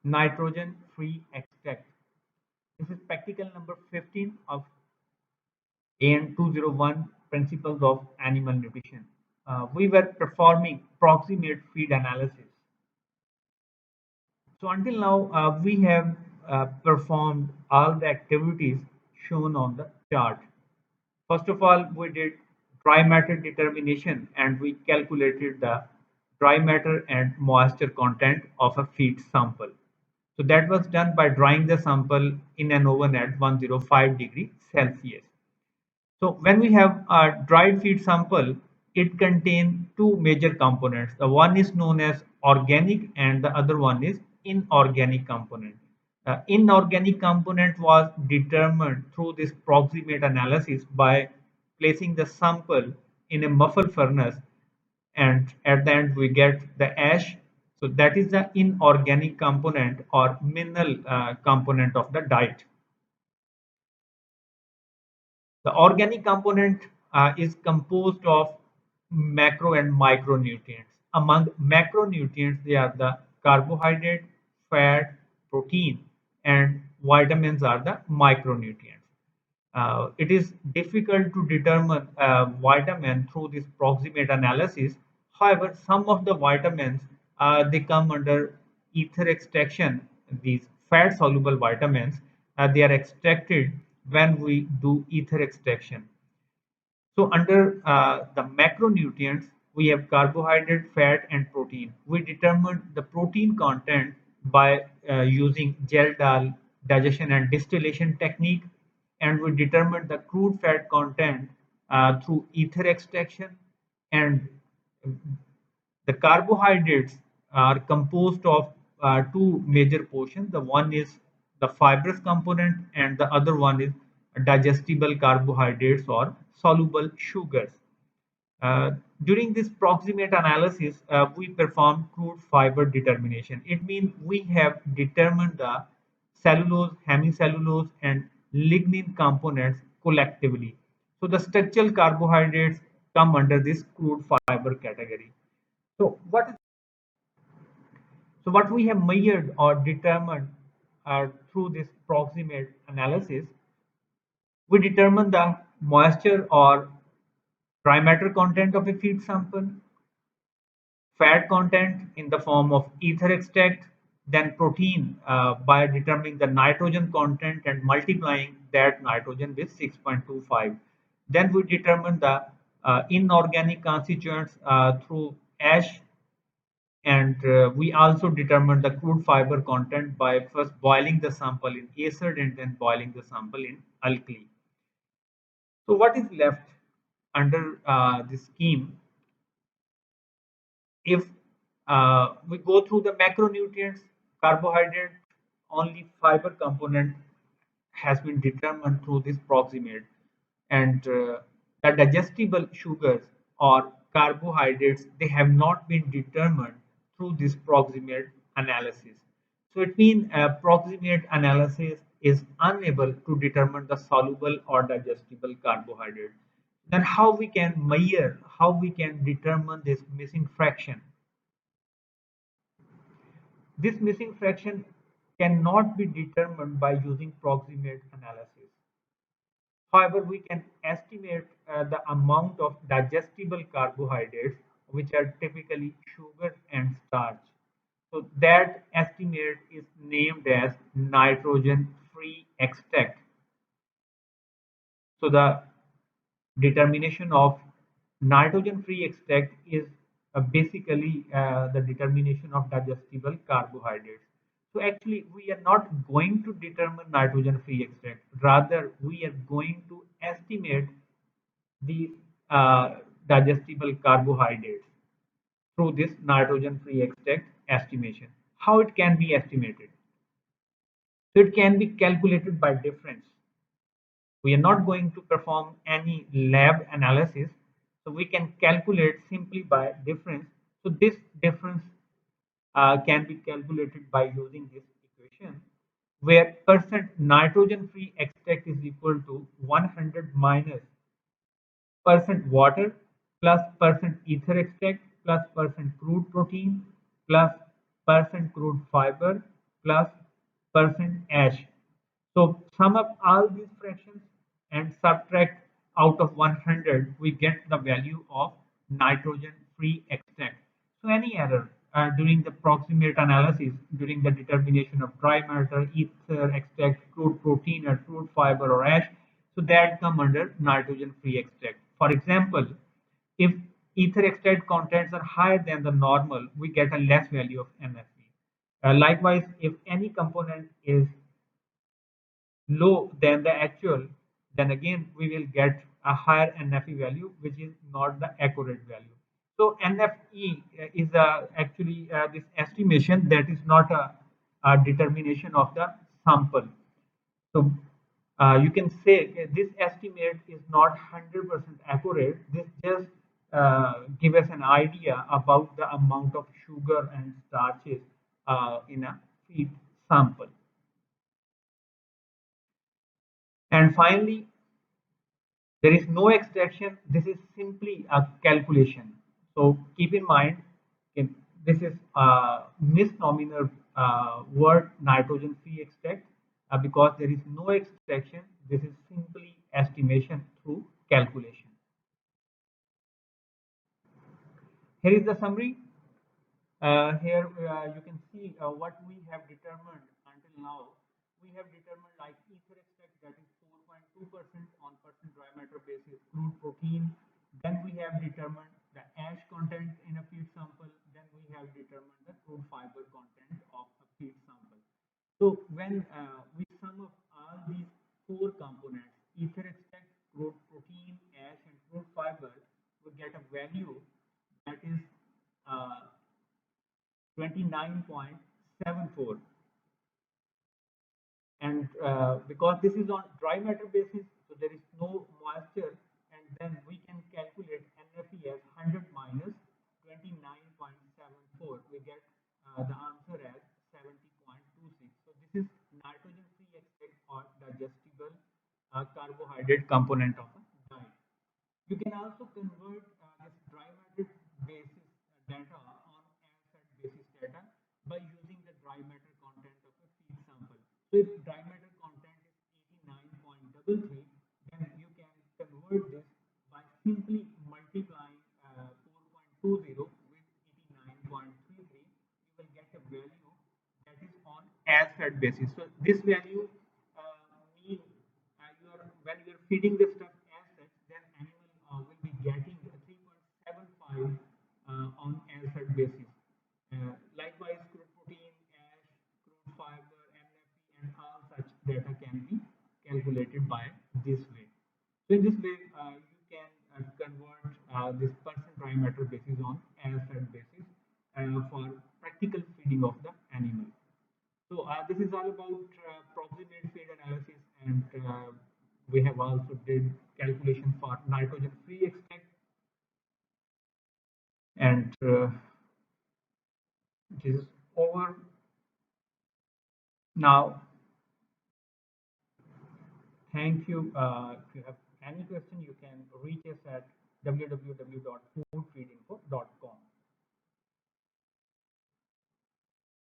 nitrogen free extract. This is practical number 15 of AN 201 Principles of Animal Nutrition. We were performing proximate feed analysis. So until now, we have performed all the activities shown on the chart. First of all, we did dry matter determination and we calculated the dry matter and moisture content of a feed sample. So that was done by drying the sample in an oven at 105 degrees Celsius. So when we have a dried feed sample, it contains two major components. The one is known as organic and the other one is inorganic component. The inorganic component was determined through this proximate analysis by placing the sample in a muffle furnace, and at the end we get the ash. So that is the inorganic component or mineral component of the diet. The organic component is composed of macro and micronutrients. Among macronutrients, they are the carbohydrate, fat, protein, and vitamins are the micronutrients. It is difficult to determine vitamin through this proximate analysis. However, some of the vitamins they come under ether extraction. These fat soluble vitamins they are extracted when we do ether extraction. So under the macronutrients, we have carbohydrate, fat, and protein. We determine the protein content by using gel-dal digestion and distillation technique, and we determine the crude fat content through ether extraction. And the carbohydrates are composed of two major portions. The one is the fibrous component, and the other one is digestible carbohydrates or soluble sugars. Uh, During this proximate analysis, we perform crude fiber determination. It means we have determined the cellulose, hemicellulose, and lignin components collectively. So the structural carbohydrates come under this crude fiber category. So what we have measured or determined through this proximate analysis, we determine the moisture or dry matter content of a feed sample, fat content in the form of ether extract, then protein by determining the nitrogen content and multiplying that nitrogen with 6.25. Then we determine the inorganic constituents through ash, and we also determine the crude fiber content by first boiling the sample in acid and then boiling the sample in alkali. So what is left under this scheme if we go through the macronutrients, carbohydrate, only fiber component has been determined through this proximate, and the digestible sugars or carbohydrates they have not been determined through this proximate analysis. So it means proximate analysis is unable to determine the soluble or digestible carbohydrate. Then how we can measure, how we can determine this missing fraction? This missing fraction cannot be determined by using proximate analysis. However, we can estimate the amount of digestible carbohydrates, which are typically sugar and starch. So that estimate is named as nitrogen-free extract. So the determination of nitrogen-free extract is basically the determination of digestible carbohydrates. So actually, we are not going to determine nitrogen-free extract. Rather, we are going to estimate the digestible carbohydrates through this nitrogen-free extract estimation. How it can be estimated? So it can be calculated by difference. We are not going to perform any lab analysis, so we can calculate simply by difference. So this difference can be calculated by using this equation, where percent nitrogen free extract is equal to 100 minus percent water plus percent ether extract plus percent crude protein plus percent crude fiber plus percent ash. So sum up all these fractions and subtract out of 100, we get the value of nitrogen-free extract. So any error during the proximate analysis, during the determination of dry matter, ether, extract, crude protein, or crude fiber or ash, so that come under nitrogen-free extract. For example, if ether extract contents are higher than the normal, we get a less value of NFE. Likewise, if any component is low than the actual, then again we will get a higher NFE value, which is not the accurate value. So NFE is actually this estimation that is not a determination of the sample. So you can say this estimate is not 100% accurate. This just give us an idea about the amount of sugar and starches in a feed sample. And finally, there is no extraction. This is simply a calculation. So keep in mind, okay, this is a misnomer word nitrogen free extract because there is no extraction. This is simply estimation through calculation. Here is the summary. Here you can see what we have determined until now. We have determined like ether extract, that is 4.2% on percent dry matter basis, crude protein. Then we have determined the ash content in a feed sample. Then we have determined the crude fiber content of a feed sample. So when we sum up all these four components, ether extract, crude protein, ash, and crude fiber, we get a value that is uh, 29.74. And because this is on dry matter basis, so there is no moisture, and then we can calculate NFE as 100 minus 29.74. We get the answer as 70.26. So this is nitrogen free extract or digestible carbohydrate component of a diet. You can also convert this dry matter basis data on air basis data by using the dry matter content of a feed sample. So if dry matter content is 89.33, then you can convert this by simply multiplying 4.20 with 89.33. You will get a value that is on as fed basis. So this value mean when you are feeding the stuff as such, then animal will be getting 3.75 on as fed basis. Likewise, crude protein, ash, crude fiber, NFE, and all such data can be calculated by this way. So in this way, you can convert this percent dry matter basis on as fed basis for practical feeding of the animal. So this is all about proximate feed analysis, and we have also did calculation for nitrogen free extract, and this is over now. Thank you. If you have any question, you can reach us at www.foodfeedinfo.com.